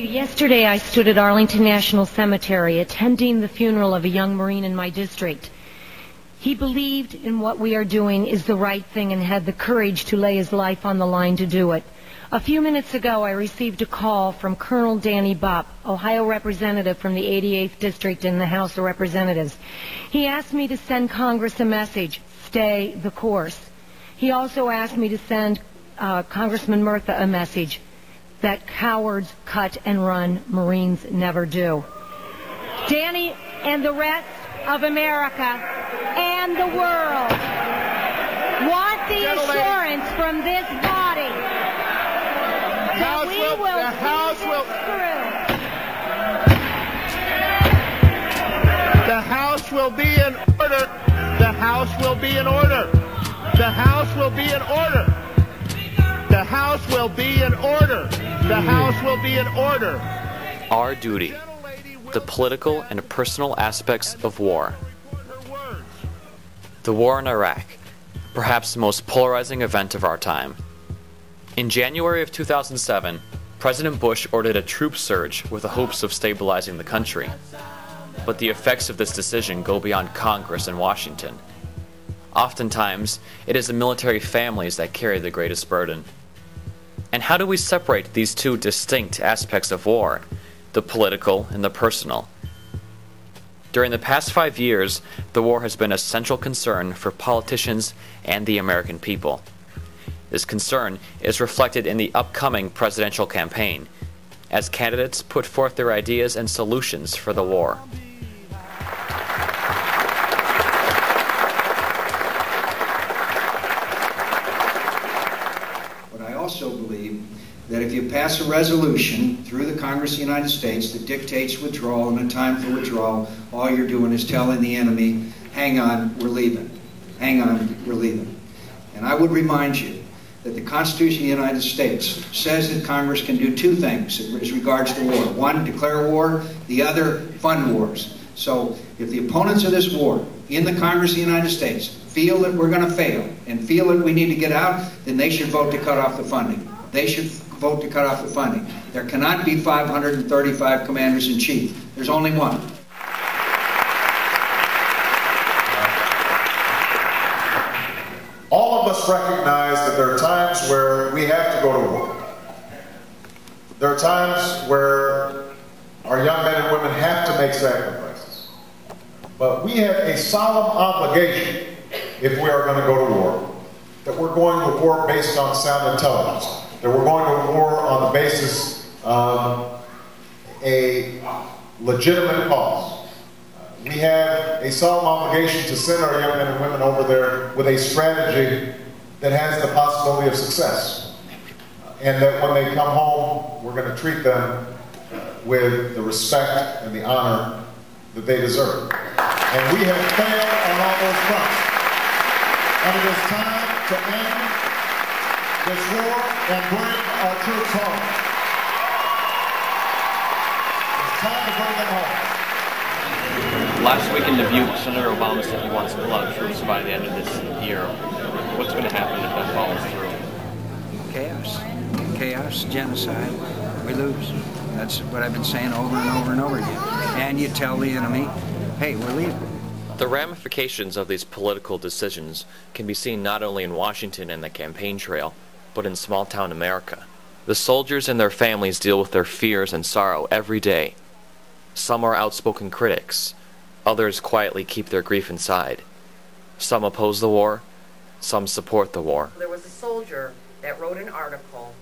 you. Yesterday I stood at Arlington National Cemetery attending the funeral of a young Marine in my district. He believed in what we are doing is the right thing and had the courage to lay his life on the line to do it. A few minutes ago I received a call from Colonel Danny Bupp, Ohio representative from the 88th District in the House of Representatives. He asked me to send Congress a message, stay the course. He also asked me to send Congressman Murtha a message, that cowards cut and run, Marines never do. Danny and the rest of America and the world want the assurance from this body that we will see this through. The House will be in order. The House will be in order. The House will be in order. The House will be in order. The House will be in order. Our duty. The political and personal aspects of war. The war in Iraq, perhaps the most polarizing event of our time. In January of 2007, President Bush ordered a troop surge with the hopes of stabilizing the country. But the effects of this decision go beyond Congress and Washington. Oftentimes, it is the military families that carry the greatest burden. And how do we separate these two distinct aspects of war, the political and the personal? During the past 5 years, the war has been a central concern for politicians and the American people. This concern is reflected in the upcoming presidential campaign, as candidates put forth their ideas and solutions for the war. I also believe that if you pass a resolution through the Congress of the United States that dictates withdrawal and a time for withdrawal, all you're doing is telling the enemy, hang on, we're leaving. Hang on, we're leaving. And I would remind you that the Constitution of the United States says that Congress can do two things as regards to war. One, declare war. The other, fund wars. So if the opponents of this war in the Congress of the United States feel that we're going to fail and feel that we need to get out, then they should vote to cut off the funding. They should vote to cut off the funding. There cannot be 535 commanders-in-chief. There's only one. All of us recognize that there are times where we have to go to war. There are times where our young men and women have to make sacrifices. But we have a solemn obligation, if we are going to go to war, that we're going to war based on sound intelligence, that we're going to war on the basis of a legitimate cause. We have a solemn obligation to send our young men and women over there with a strategy that has the possibility of success. And that when they come home, we're going to treat them with the respect and the honor that they deserve. And we have failed on all those fronts. And it is time to end this war and bring our troops home. It's time to bring them home. Last week in Dubuque, Senator Obama said he wants to pull out troops by the end of this year. What's going to happen if that follows through? Chaos. Chaos, genocide. We lose. That's what I've been saying over and over and over again. And you tell the enemy, hey, we're leaving. The ramifications of these political decisions can be seen not only in Washington and the campaign trail, but in small-town America. The soldiers and their families deal with their fears and sorrow every day. Some are outspoken critics. Others quietly keep their grief inside. Some oppose the war. Some support the war. There was a soldier that wrote an article,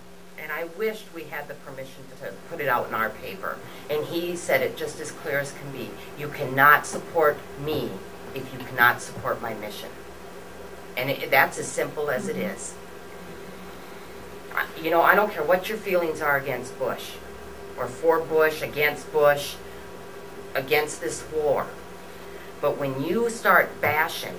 and I wished we had the permission to put it out in our paper. And he said it just as clear as can be. You cannot support me if you cannot support my mission. And that's as simple as it is. You know, I don't care what your feelings are against Bush, or for Bush, against this war. But when you start bashing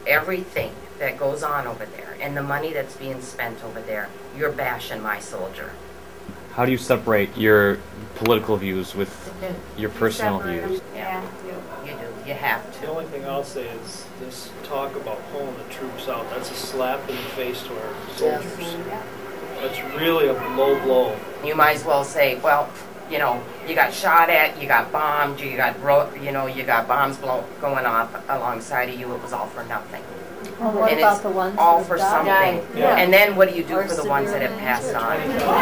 everything that goes on over there and the money that's being spent over there, you're bashing my soldier. How do you separate your political views with your personal views? Yeah, you do. You have to. The only thing I'll say is this talk about pulling the troops out, that's a slap in the face to our soldiers. Yeah. That's really a low blow. You might as well say, well, you know, you got shot at, you got bombed, you got bombs going off alongside of you. It was all for nothing. Well, what and about it's the ones all that for died? something. Yeah. And then what do you do Or for the ones that have severely passed injured. on?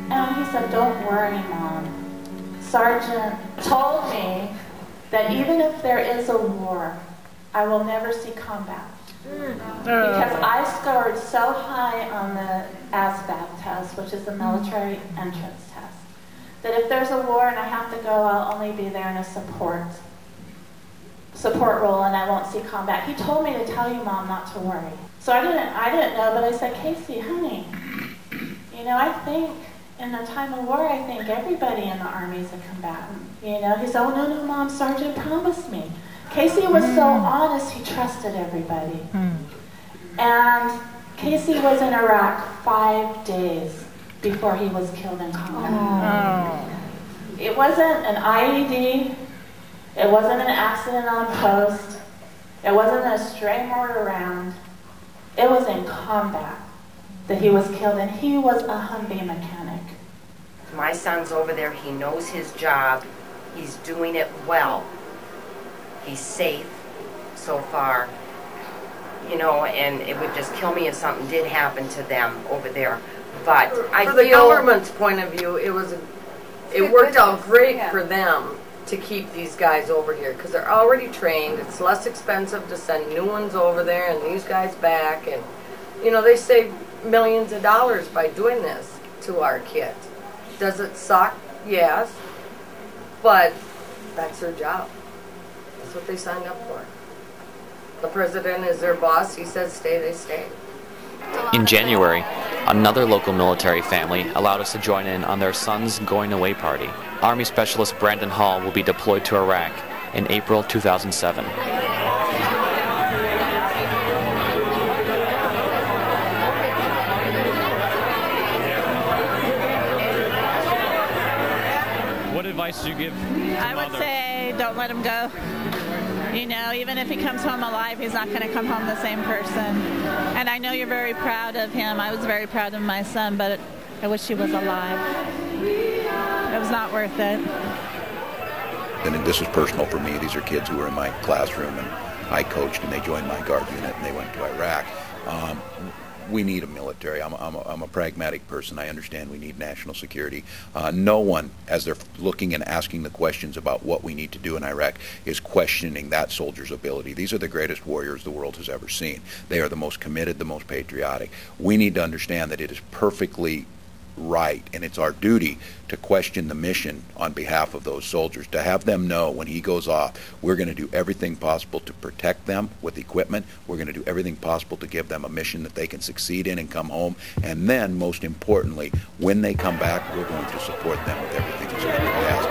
And he said, "Don't worry, Mom. Sergeant told me that even if there is a war, I will never see combat. Because I scored so high on the ASVAB test, which is the military entrance test, that if there's a war and I have to go, I'll only be there in a support role and I won't see combat." He told me to tell you, Mom, not to worry. So I didn't know, but I said, "Casey, honey, you know, I think in a time of war, I think everybody in the Army is a combatant." You know, he said, "Oh, no, Mom, Sergeant promised me." Casey was so honest, he trusted everybody. And Casey was in Iraq 5 days before he was killed in combat. It wasn't an IED, it wasn't an accident on post, it wasn't a stray mortar round, it was in combat that he was killed, and he was a Humvee mechanic. My son's over there. He knows his job. He's doing it well. He's safe so far. You know, and it would just kill me if something did happen to them over there. But I From feel... the government's point of view, it worked out great for them to keep these guys over here because they're already trained. It's less expensive to send new ones over there and these guys back. And, you know, they save millions of dollars by doing this to our kids. Does it suck? Yes. But that's their job. That's what they signed up for. The president is their boss. He says stay, they stay. In January, another local military family allowed us to join in on their son's going away party. Army Specialist Brandon Hall will be deployed to Iraq in April 2007. What advice do you give? I would say don't let him go. You know, even if he comes home alive, he's not going to come home the same person. And I know you're very proud of him. I was very proud of my son, but I wish he was alive. It was not worth it. And this is personal for me. These are kids who were in my classroom, and I coached, and they joined my Guard unit, and they went to Iraq. We need a military. I'm a pragmatic person. I understand we need national security. No one, as they're looking and asking the questions about what we need to do in Iraq, is questioning that soldier's ability. These are the greatest warriors the world has ever seen. They are the most committed, the most patriotic. We need to understand that it is perfectly right, and it's our duty to question the mission on behalf of those soldiers, to have them know when he goes off, we're going to do everything possible to protect them with equipment. We're going to do everything possible to give them a mission that they can succeed in and come home. And then, most importantly, when they come back, we're going to support them with everything that's going to be asked.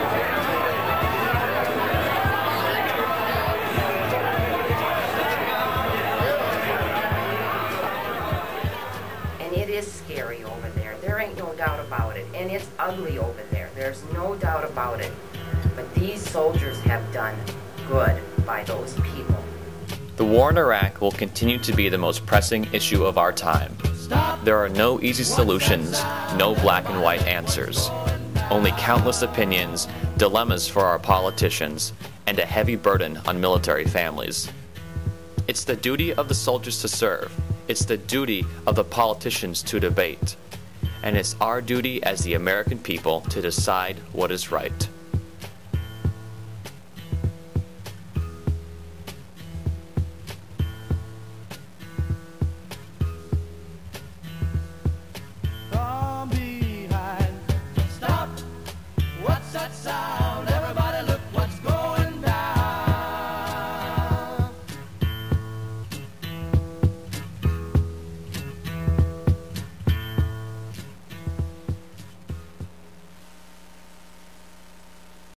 Scary over there. There ain't no doubt about it. And it's ugly over there. There's no doubt about it. But these soldiers have done good by those people. The war in Iraq will continue to be the most pressing issue of our time. There are no easy solutions, no black and white answers. Only countless opinions, dilemmas for our politicians, and a heavy burden on military families. It's the duty of the soldiers to serve. It's the duty of the politicians to debate. And it's our duty as the American people to decide what is right.